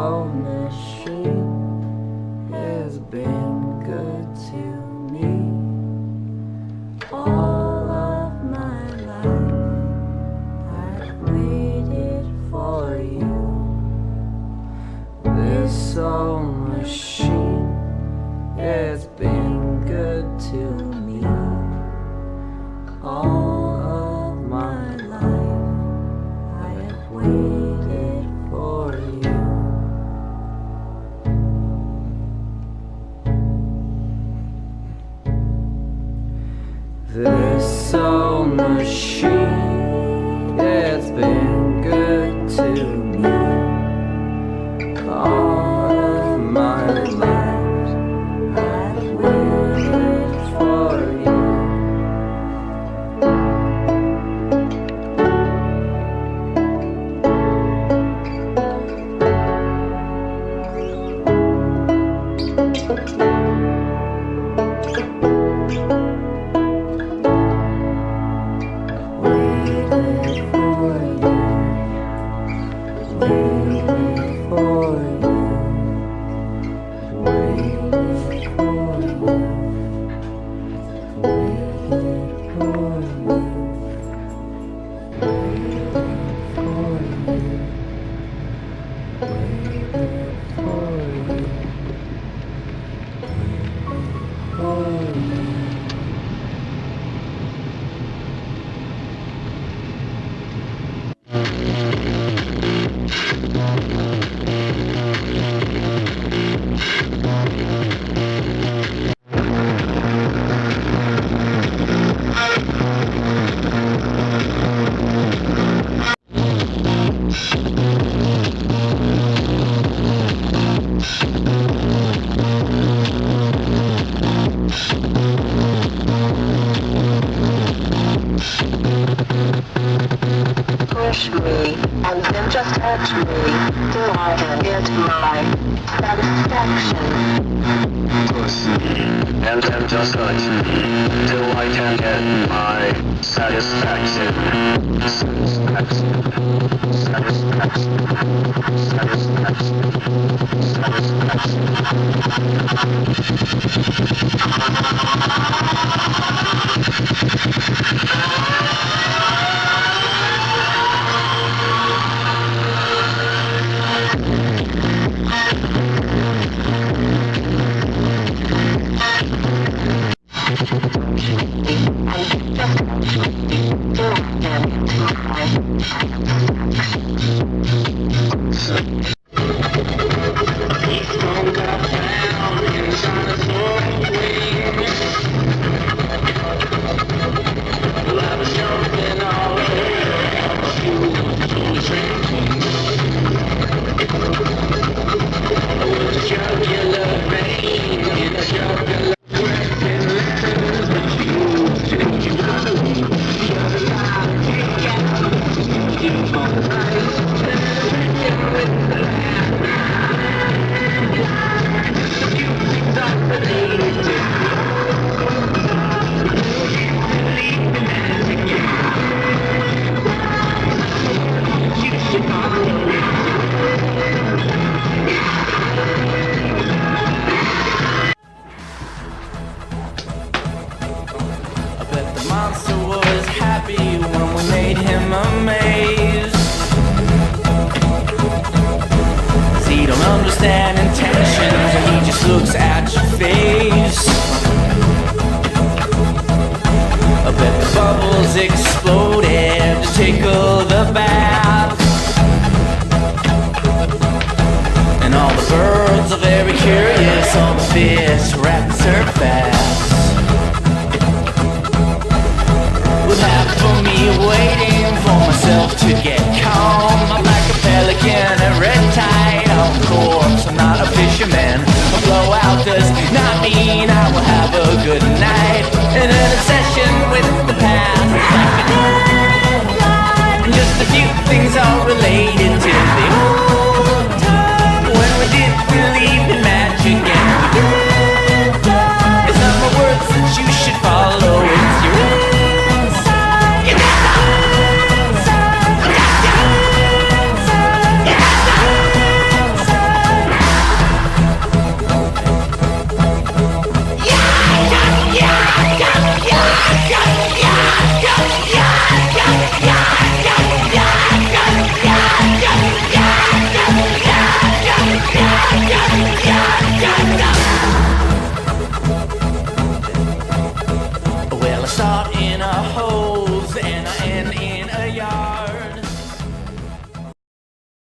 old machine has been good to me all of my life. I've waited for you. This old machine has been good to me all of my life. I have waited for you. This old machine has been good to me all of my life. I've waited for you. Push me, and then just touch me, till I can get my satisfaction. Push me, and then just touch me, till I can get my satisfaction. Satisfaction. Satisfaction. Satisfaction. Monster was happy when we made him amazed. 'Cause he don't understand intentions, and he just looks at your face. I bet the bubbles exploded to tickle the bath, and all the birds are very curious, all the fish rats are fast. For me, waiting for myself to get calm. I'm like a pelican, a red tide on course. I'm not a fisherman. A blowout does not mean I will have a good night.